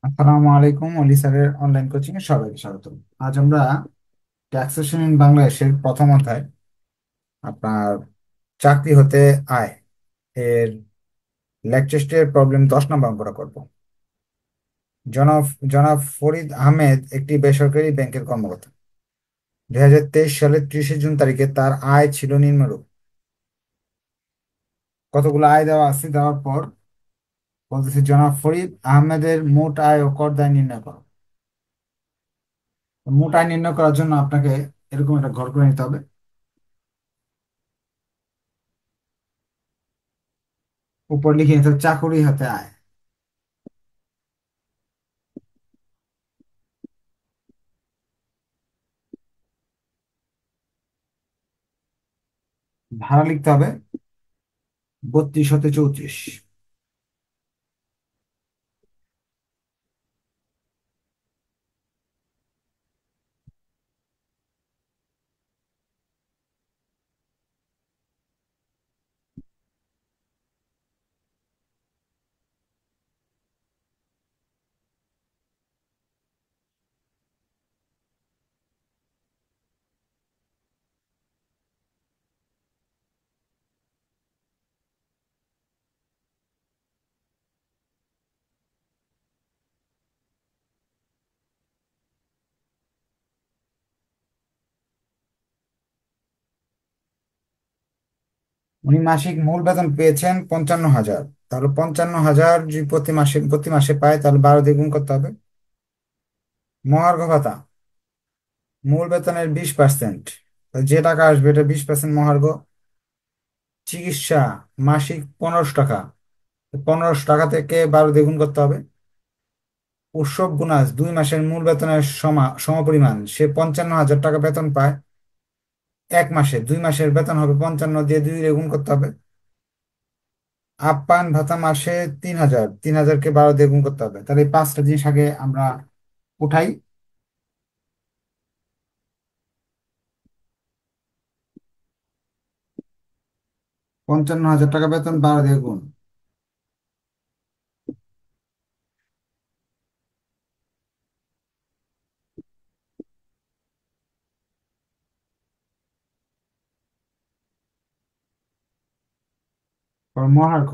আসসালামু আলাইকুম, অলি স্যারের অনলাইন কোচিং এ সবাইকে স্বাগত। আজ আমরা ট্যাক্সেশন ইন বাংলাদেশের প্রথম অধ্যায়, আপনার চাকরি হতে আয় এর লেকচারের প্রবলেম 10 নম্বর অঙ্কটা করব। জনাব জনাব ফরিদ আহমেদ একটি বেসরকারি ব্যাংকের কর্মকর্তা। 2023 সালের 30শে জুন তারিখে তার আয় ছিল নিম্নরূপ। কতগুলো আয় দেওয়া আছে, দেওয়ার পর বলতেছি জনাব ফরিদ আহমেদের মোট আয় ও কর দায় নির্ণয় করো। মোট আয় নির্ণয় করার জন্য আপনাকে এরকম একটা ঘর করে নিতে হবে। উপর লিখে নিতে হবে চাকুরি হতে আয়। ভাড়া লিখতে হবে 32 হতে 34। উনি মাসিক মূল বেতন পেয়েছেন 55,000। তাহলে 55,000 যদি প্রতি মাসে পায়, তাহলে 12 দিয়ে গুণ করতে হবে। মহার্ঘ ভাতা মূল বেতনের 20%। যে টাকা আসবে এটা 20% মহার্ঘ। চিকিৎসা মাসিক 1500 টাকা। 1500 টাকা থেকে 12 দিয়ে গুণ করতে হবে। উৎসব বোনাস 2 মাসের মূল বেতনের সমপরিমাণ। সে 55,000 টাকা বেতন পায় 1 মাসে। 2 মাসের বেতন হবে 55 দিয়ে 2 দিয়ে গুণ করতে হবে। আপ্যায়ন ভাতা মাসে 3,000। 3,000কে 12 দিয়ে গুণ করতে হবে। তাহলে এই পাঁচটা জিনিস আগে আমরা উঠাই। 55,000 টাকা বেতন 12 দিয়ে গুণ। মহার্ঘ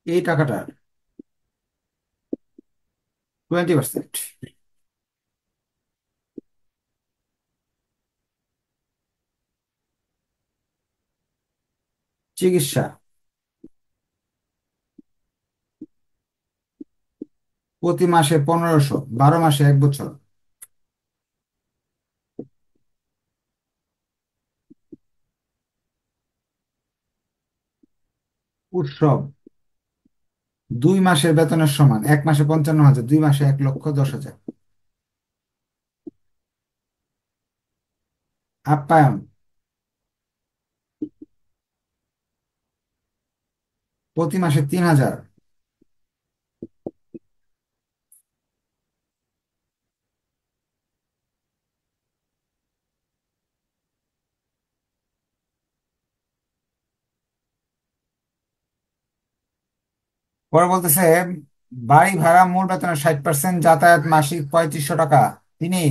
এই টাকাটার 20%। চিকিৎসা প্রতি মাসে 1500, 12 মাসে 1 বছর। উৎসব 2 মাসের বেতনের সমান। 1 মাসে 55,000, 2 মাসে 1,10,000। আপ্যায়ন প্রতি মাসে 3,000। পরে বলতেছে বাড়ি ভাড়া মূল বেতনের 60%, যাতায়াত মাসিক 3500 টাকা। তিনি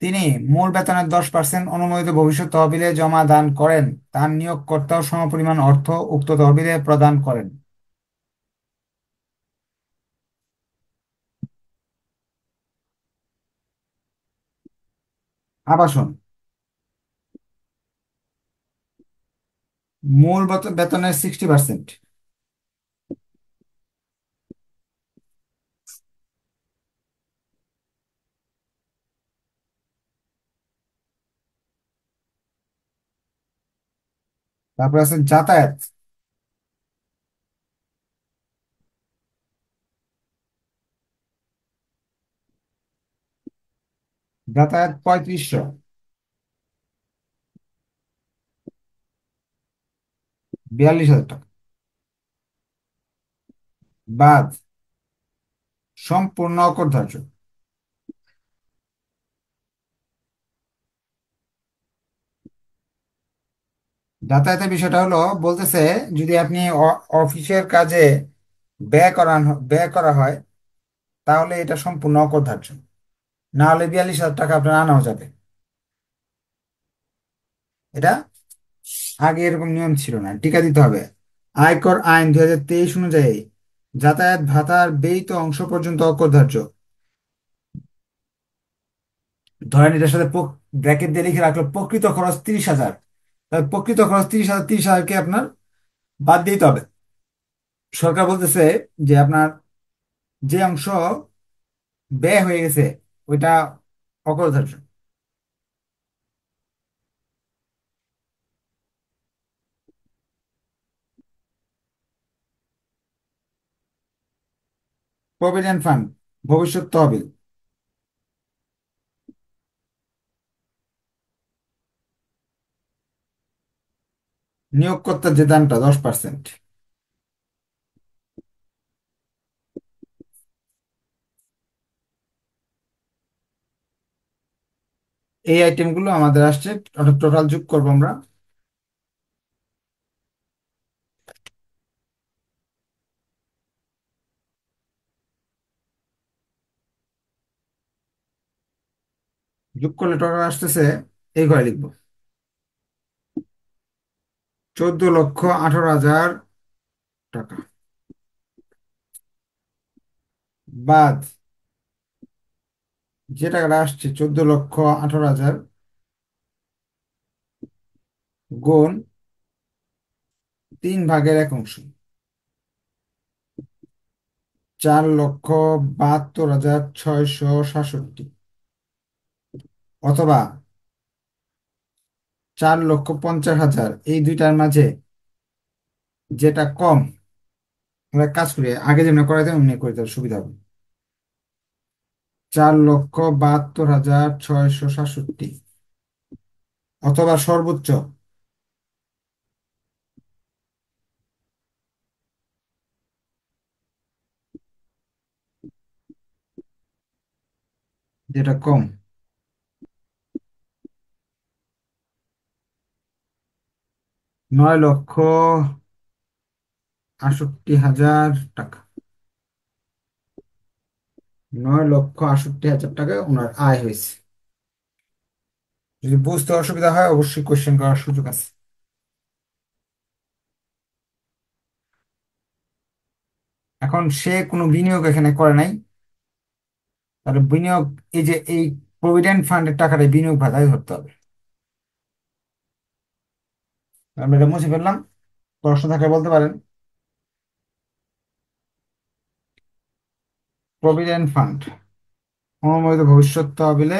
তিনি মূল বেতনের 10% অনুমোদিত ভবিষ্যৎ তহবিলে জমা দান করেন। তার নিয়োগকর্তাও সমপরিমাণ অর্থ উক্ত তহবিলে প্রদান করেন। আবাসন মূল বেতনের 60%। তারপর আছে যাতায়াত। যাতায়াত 3500। 42,000 টাকা বাদ। সম্পূর্ণ অকরধার্য। যাতায়াতের বিষয়টা হলো, বলতেছে যদি আপনি অফিসের কাজে ব্যয় করা হয় তাহলে এটা সম্পূর্ণ অকরধার্য, না হলে 42,000 টাকা আপনার আনাও যাবে। এটা আগে এরকম নিয়ম ছিল না, টিকা দিতে হবে। আয়কর আইন 2023 অনুযায়ী যাতায়াত ভাতার ব্যয়িত অংশ পর্যন্ত অকরধার্য। ধরেন এটার সাথে ব্র্যাকেট দিয়ে লিখে রাখলো প্রকৃত খরচ 30,000, তাহলে প্রকৃত খরচ 30,000, 30,000কে আপনার বাদ দিতে হবে। সরকার বলতেছে যে আপনার যে অংশ ব্যয় হয়ে গেছে ওইটা অকরধার্য। প্রভিডেন্ট ফান্ড, ভবিষ্যৎ তহবিল। নিয়োগকর্তার যে দামটা 10%। এই আইটেমগুলো আমাদের আসছে, টোটাল যোগ করবো আমরা। যোগ করলে টোটাল আসতেছে, এই ঘরে লিখবো 14,18,000 টাকা, বাদ যে টাকাটা আসছে 14,18,000 গুণ 3/1 অংশ, 4,72,667, অথবা 4,50,000, এই দুইটার মাঝে যেটা কম, আমরা এক কাজ করি আগে যেমন করে দেয় অমনি করে দেওয়ার সুবিধা হবে। 4,72,667, অথবা সর্বোচ্চ যেটা কম, 9,68,000 টাকা। 9,68,000 টাকা ওনার আয় হয়েছে। যদি বুঝতে অসুবিধা হয় অবশ্যই কোশ্চেন করার সুযোগ আছে। এখন সে কোনো বিনিয়োগ এখানে করে নাই, তাহলে বিনিয়োগ, এই যে এই প্রভিডেন্ট ফান্ডের টাকাটা বিনিয়োগ ভাতায় ধরতে হবে। আমরা এটা মুছে ফেললাম, প্রশ্ন থাকলে বলতে পারেন। প্রভিডেন্ট ফান্ড অনুমোদিত ভবিষ্যৎ তহবিলে,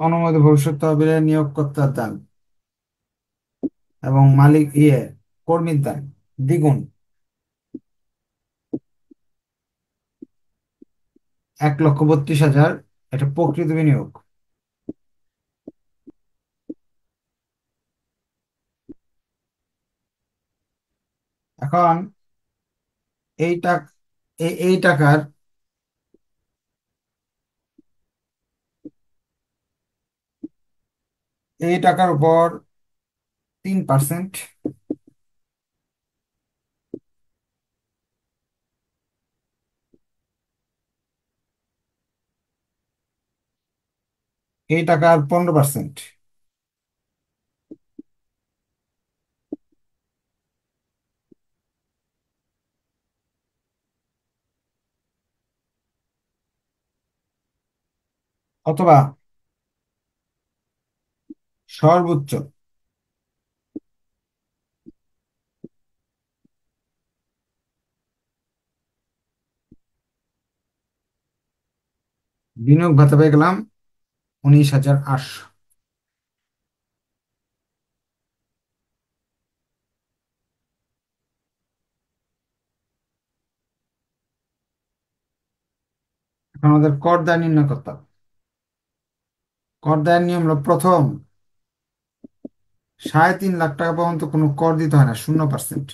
অনুমোদিত ভবিষ্যৎ তহবিলে নিয়োগকর্তার দান এবং মালিক কর্মীর দান দ্বিগুণ, 1,32,000, এটা প্রকৃত বিনিয়োগ। এখন এই টাকা, এই টাকার, এই টাকার উপর 3%, এই টাকার 15%, অথবা সর্বোচ্চ বিনিয়োগ ভাতা পেয়ে গেলাম 19,800। এখন আমাদের কর দায় নির্ণয় করতে হবে। কর দায়ের নিয়ম হলো, প্রথম 3.5 লাখ টাকা পর্যন্ত কোনো কর দিতে হয় না, 0%।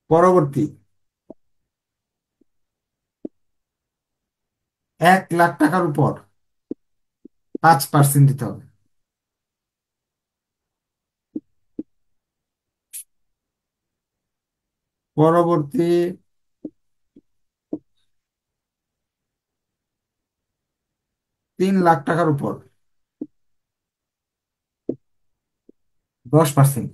পরবর্তী 1 লাখ টাকার উপর 5% দিতে হবে। পরবর্তী 3 লাখ টাকার উপর 10%।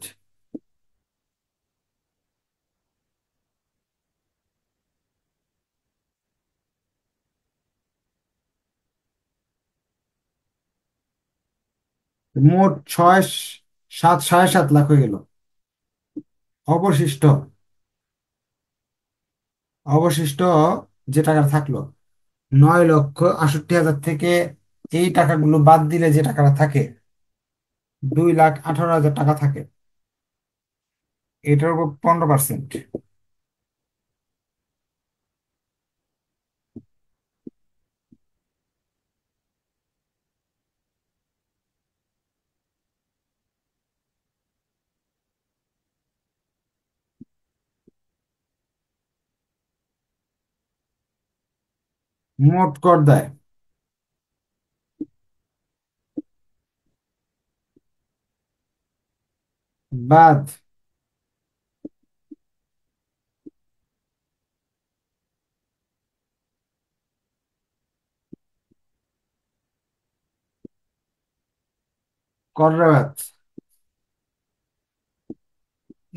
মোট 7.5 লাখ হয়ে গেল। অবশিষ্ট অবশিষ্ট যে টাকা থাকলো, 9,68,000 থেকে এই টাকাগুলো বাদ দিলে যে টাকাটা থাকে, 2,18,000 টাকা থাকে। এটার উপর 15%। মোট কর দেয় বাদ কর বাদ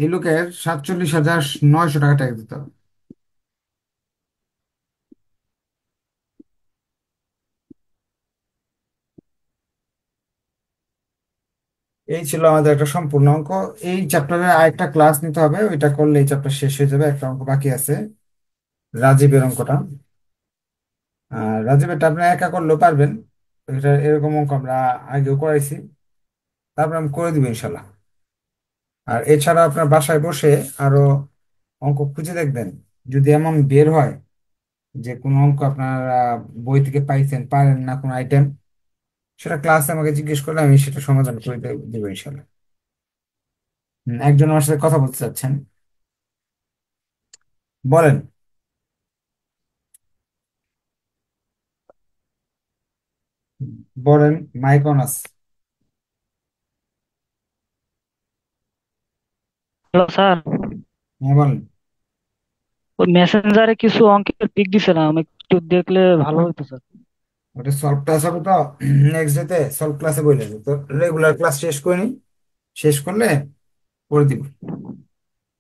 এই লোকের 47,900 টাকা ট্যাক্স দিতে হবে। এই ছিল আমাদের একটা সম্পূর্ণ অঙ্ক। এই চ্যাপ্টারের আরেকটা ক্লাস নিতে হবে, ওইটা করলে এই চ্যাপ্টার শেষ হয়ে যাবে। একটা অঙ্ক বাকি আছে, রাজীবের অঙ্কটা। আর রাজীবেরটা আপনি একা করলেও পারবেন। এটা এরকম অঙ্ক আমরা আগেও করাইছি, তারপর আমি করে দিব ইনশাল্লাহ। আর এছাড়া আপনার বাসায় বসে আরো অঙ্ক খুঁজে দেখবেন। যদি এমন বের হয় যে কোনো অঙ্ক আপনার বই থেকে পাইছেন, পারেন না কোনো আইটেম, সেটা ক্লাসে আমাকে জিজ্ঞেস করলে আমি সেটা সমাধান করে দেবো ইনশাল্লাহ। একজন আমার সাথে কথা বলতে চাচ্ছেন, বলেন। বলেন, মাইক অন আছে। Hello sir. হ্যাঁ বলেন। ওই মেসেঞ্জারে কিছু অঙ্কের পিক দিছিলাম, একটু দেখলে ভালো হতো স্যার। ওটা সলভ ক্লাস হবে তো, নেক্সট ডেতে সলভ ক্লাসে বলে দেবো তো। রেগুলার ক্লাস শেষ করে নিই, শেষ করলে করে দিব।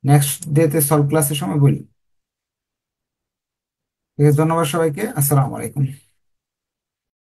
নেক্সট ডেতে সলভ ক্লাসের সময় বলি। ঠিক আছে, ধন্যবাদ সবাইকে। আসসালামু আলাইকুম।